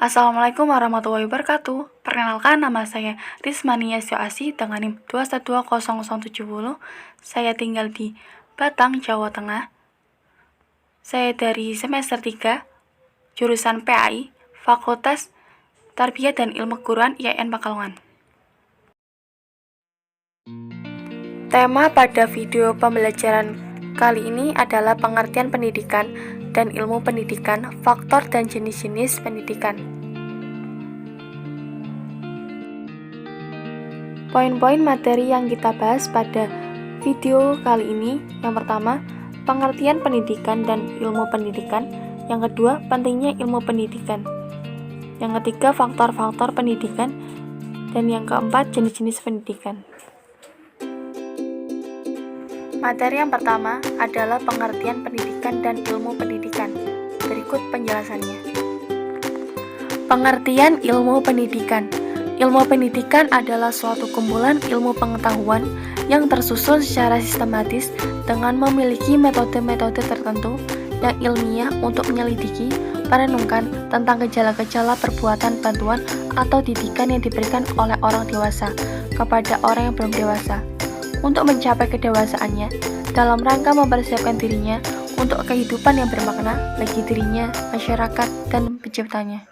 Assalamualaikum warahmatullahi wabarakatuh. Perkenalkan, nama saya Rismania Sioasi dengan NIM 2120070. Saya tinggal di Batang, Jawa Tengah. Saya dari semester 3, jurusan PAI, Fakultas Tarbiyah dan Ilmu Keguruan IAIN Pekalongan. Tema pada video pembelajaran kali ini adalah pengertian pendidikan dan ilmu pendidikan, faktor dan jenis-jenis pendidikan. Poin-poin materi yang kita bahas pada video kali ini, yang pertama, pengertian pendidikan dan ilmu pendidikan. Yang kedua, pentingnya ilmu pendidikan. Yang ketiga, faktor-faktor pendidikan. Dan yang keempat, jenis-jenis pendidikan. Materi yang pertama adalah pengertian pendidikan dan ilmu pendidikan. Berikut penjelasannya. Pengertian ilmu pendidikan. Ilmu pendidikan adalah suatu kumpulan ilmu pengetahuan yang tersusun secara sistematis dengan memiliki metode-metode tertentu yang ilmiah untuk menyelidiki, merenungkan tentang gejala-gejala perbuatan bantuan atau didikan yang diberikan oleh orang dewasa kepada orang yang belum dewasa untuk mencapai kedewasaannya dalam rangka mempersiapkan dirinya untuk kehidupan yang bermakna bagi dirinya, masyarakat, dan penciptanya.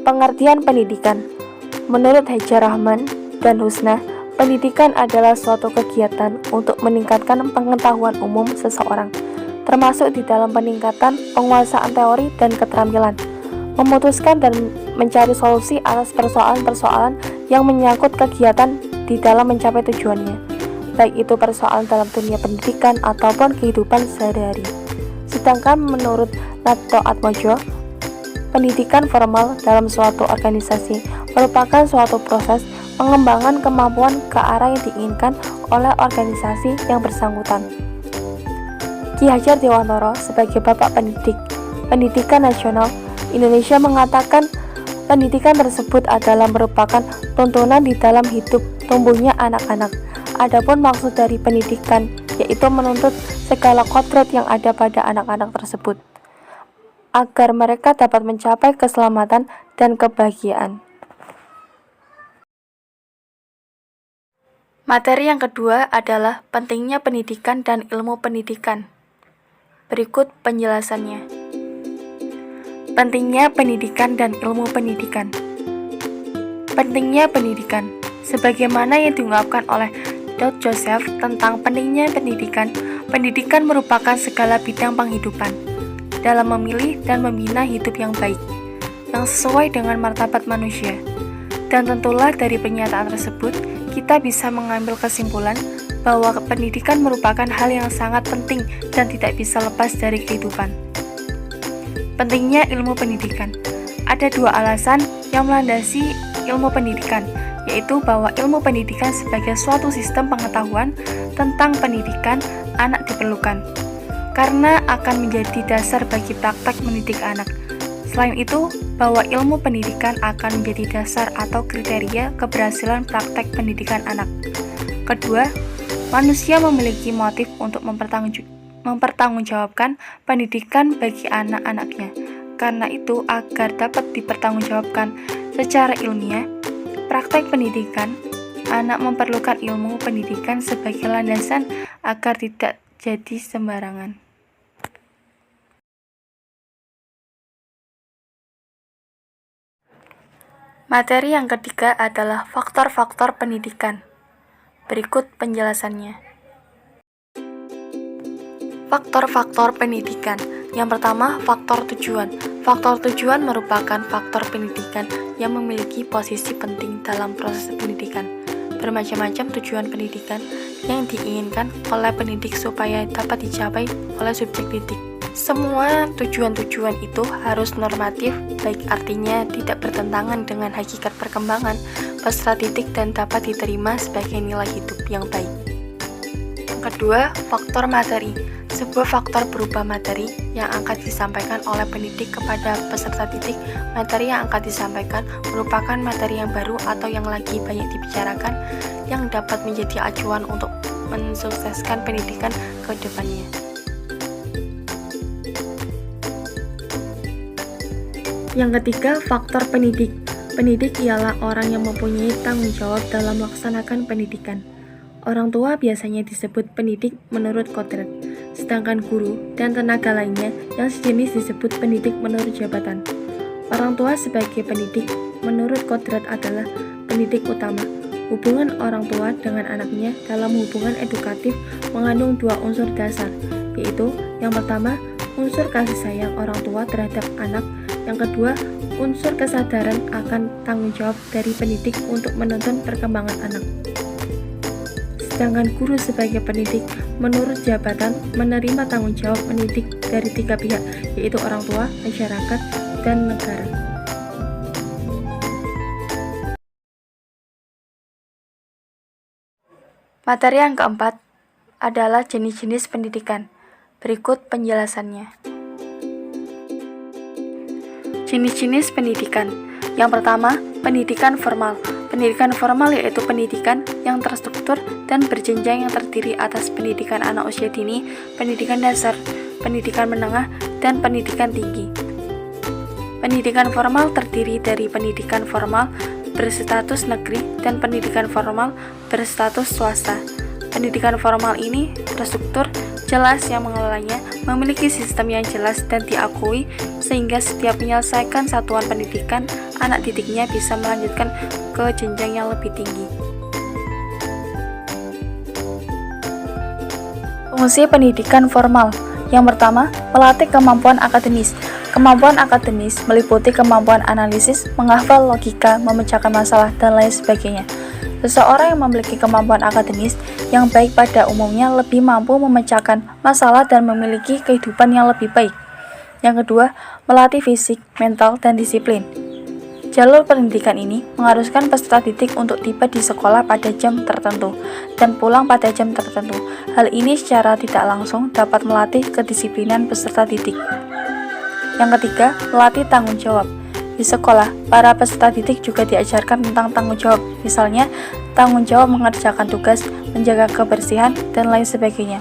Pengertian pendidikan. Menurut Hajar Rahman dan Husna, pendidikan adalah suatu kegiatan untuk meningkatkan pengetahuan umum seseorang, termasuk di dalam peningkatan penguasaan teori dan keterampilan, memutuskan dan mencari solusi atas persoalan-persoalan yang menyangkut kegiatan di dalam mencapai tujuannya, baik itu persoalan dalam dunia pendidikan ataupun kehidupan sehari-hari. Sedangkan menurut Nato Atmojo, pendidikan formal dalam suatu organisasi merupakan suatu proses pengembangan kemampuan ke arah yang diinginkan oleh organisasi yang bersangkutan. Ki Hajar Dewantoro sebagai Bapak Pendidikan Nasional Indonesia mengatakan pendidikan tersebut adalah merupakan tuntunan di dalam hidup tumbuhnya anak-anak. Adapun maksud dari pendidikan yaitu menuntut segala kodrat yang ada pada anak-anak tersebut agar mereka dapat mencapai keselamatan dan kebahagiaan. Materi yang kedua adalah pentingnya pendidikan dan ilmu pendidikan. Berikut penjelasannya. Pentingnya pendidikan dan ilmu pendidikan. Pentingnya pendidikan, sebagaimana yang diungkapkan oleh Dr. Joseph tentang pentingnya pendidikan. Pendidikan merupakan segala bidang penghidupan dalam memilih dan membina hidup yang baik, yang sesuai dengan martabat manusia. Dan tentulah dari pernyataan tersebut, kita bisa mengambil kesimpulan bahwa pendidikan merupakan hal yang sangat penting dan tidak bisa lepas dari kehidupan. Pentingnya ilmu pendidikan. Ada dua alasan yang melandasi ilmu pendidikan, yaitu bahwa ilmu pendidikan sebagai suatu sistem pengetahuan tentang pendidikan anak diperlukan, karena akan menjadi dasar bagi praktek mendidik anak. Selain itu, bahwa ilmu pendidikan akan menjadi dasar atau kriteria keberhasilan praktek pendidikan anak. Kedua, manusia memiliki motif untuk mempertanggungjawabkan pendidikan bagi anak-anaknya. Karena itu, agar dapat dipertanggungjawabkan secara ilmiah, praktek pendidikan, anak memerlukan ilmu pendidikan sebagai landasan agar tidak jadi sembarangan. Materi yang ketiga adalah faktor-faktor pendidikan. Berikut penjelasannya. Faktor-faktor pendidikan. Yang pertama, faktor tujuan. Faktor tujuan merupakan faktor pendidikan yang memiliki posisi penting dalam proses pendidikan. Bermacam-macam tujuan pendidikan yang diinginkan oleh pendidik supaya dapat dicapai oleh subjek didik. Semua tujuan-tujuan itu harus normatif, baik artinya tidak bertentangan dengan hakikat perkembangan peserta didik dan dapat diterima sebagai nilai hidup yang baik. Yang kedua, faktor materi. Sebuah faktor berupa materi yang akan disampaikan oleh pendidik kepada peserta didik. Materi yang akan disampaikan merupakan materi yang baru atau yang lagi banyak dibicarakan yang dapat menjadi acuan untuk mensukseskan pendidikan ke depannya. Yang ketiga, faktor pendidik. Pendidik ialah orang yang mempunyai tanggung jawab dalam melaksanakan pendidikan. Orang tua biasanya disebut pendidik menurut kodrat, sedangkan guru dan tenaga lainnya yang sejenis disebut pendidik menurut jabatan. Orang tua sebagai pendidik menurut kodrat adalah pendidik utama. Hubungan orang tua dengan anaknya dalam hubungan edukatif mengandung dua unsur dasar, yaitu yang pertama, unsur kasih sayang orang tua terhadap anak, yang kedua, unsur kesadaran akan tanggung jawab dari pendidik untuk menuntun perkembangan anak. Sedangkan guru sebagai pendidik menurut jabatan menerima tanggung jawab mendidik dari tiga pihak, yaitu orang tua, masyarakat, dan negara. Materi yang keempat adalah jenis-jenis pendidikan. Berikut penjelasannya. Jenis-jenis pendidikan. Yang pertama, pendidikan formal. Pendidikan formal yaitu pendidikan yang terstruktur dan berjenjang yang terdiri atas pendidikan anak usia dini, pendidikan dasar, pendidikan menengah, dan pendidikan tinggi. Pendidikan formal terdiri dari pendidikan formal berstatus negeri dan pendidikan formal berstatus swasta. Pendidikan formal ini terstruktur, jelas yang mengelolanya, memiliki sistem yang jelas dan diakui, sehingga setiap menyelesaikan satuan pendidikan, anak didiknya bisa melanjutkan ke jenjang yang lebih tinggi. Fungsi pendidikan formal. Yang pertama, melatih kemampuan akademis. Kemampuan akademis meliputi kemampuan analisis, menghafal logika, memecahkan masalah, dan lain sebagainya. Seseorang yang memiliki kemampuan akademis yang baik pada umumnya lebih mampu memecahkan masalah dan memiliki kehidupan yang lebih baik. Yang kedua, melatih fisik, mental, dan disiplin. Jalur pendidikan ini mengharuskan peserta didik untuk tiba di sekolah pada jam tertentu dan pulang pada jam tertentu. Hal ini secara tidak langsung dapat melatih kedisiplinan peserta didik. Yang ketiga, melatih tanggung jawab. Di sekolah, para peserta didik juga diajarkan tentang tanggung jawab, misalnya tanggung jawab mengerjakan tugas, menjaga kebersihan, dan lain sebagainya.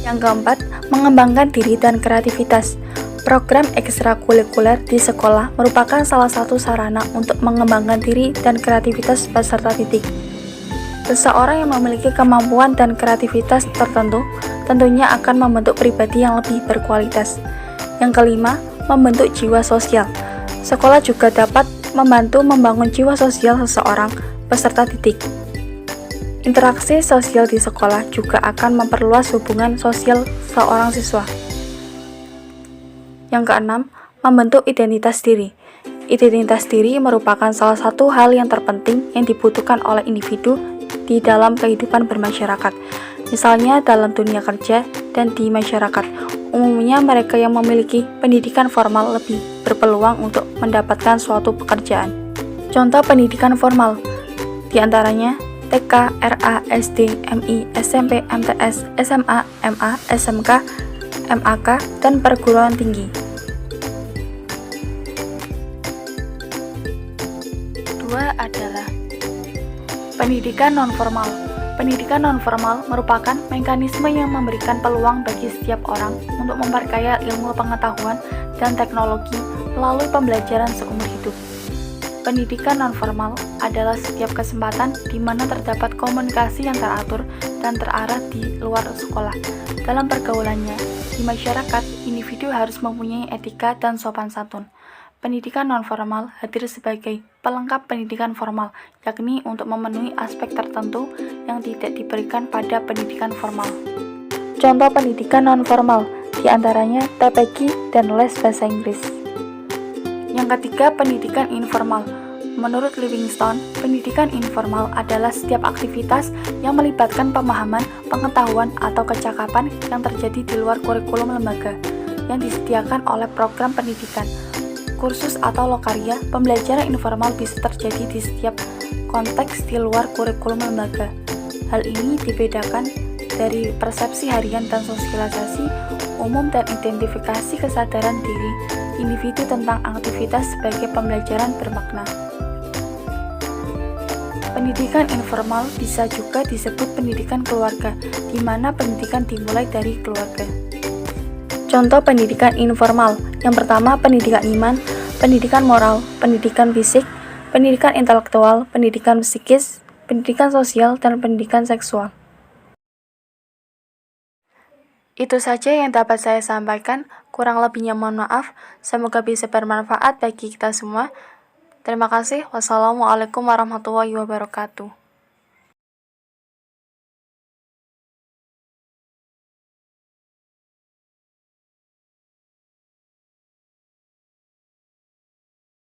Yang keempat, mengembangkan diri dan kreativitas. Program ekstrakurikuler di sekolah merupakan salah satu sarana untuk mengembangkan diri dan kreativitas peserta didik. Seseorang yang memiliki kemampuan dan kreativitas tertentu tentunya akan membentuk pribadi yang lebih berkualitas. Yang kelima, membentuk jiwa sosial. Sekolah juga dapat membantu membangun jiwa sosial seseorang peserta didik. Interaksi sosial di sekolah juga akan memperluas hubungan sosial seorang siswa. Yang keenam, membentuk identitas diri. Identitas diri merupakan salah satu hal yang terpenting yang dibutuhkan oleh individu di dalam kehidupan bermasyarakat. Misalnya dalam dunia kerja dan di masyarakat. Umumnya mereka yang memiliki pendidikan formal lebih berpeluang untuk mendapatkan suatu pekerjaan. Contoh pendidikan formal, di antaranya TK, RA, SD, MI, SMP, MTS, SMA, MA, SMK, MAK, dan perguruan tinggi. Kedua adalah pendidikan non-formal. Pendidikan non-formal merupakan mekanisme yang memberikan peluang bagi setiap orang untuk memperkaya ilmu pengetahuan dan teknologi melalui pembelajaran seumur hidup. Pendidikan non-formal adalah setiap kesempatan di mana terdapat komunikasi yang teratur dan terarah di luar sekolah. Dalam pergaulannya, di masyarakat, individu harus mempunyai etika dan sopan santun. Pendidikan non-formal hadir sebagai pelengkap pendidikan formal, yakni untuk memenuhi aspek tertentu yang tidak diberikan pada pendidikan formal. Contoh pendidikan non-formal, diantaranya TPQ dan les bahasa Inggris. Yang ketiga, pendidikan informal. Menurut Livingstone, pendidikan informal adalah setiap aktivitas yang melibatkan pemahaman, pengetahuan, atau kecakapan yang terjadi di luar kurikulum lembaga yang disediakan oleh program pendidikan. Kursus atau lokaria, pembelajaran informal bisa terjadi di setiap konteks di luar kurikulum lembaga. Hal ini dibedakan dari persepsi harian dan sosialisasi umum dan identifikasi kesadaran diri individu tentang aktivitas sebagai pembelajaran bermakna. Pendidikan informal bisa juga disebut pendidikan keluarga, di mana pendidikan dimulai dari keluarga. Contoh pendidikan informal. Yang pertama, pendidikan iman. pendidikan moral, pendidikan fisik, pendidikan intelektual, pendidikan psikis, pendidikan sosial, dan pendidikan seksual. Itu saja yang dapat saya sampaikan, kurang lebihnya mohon maaf, semoga bisa bermanfaat bagi kita semua. Terima kasih. Wassalamualaikum warahmatullahi wabarakatuh.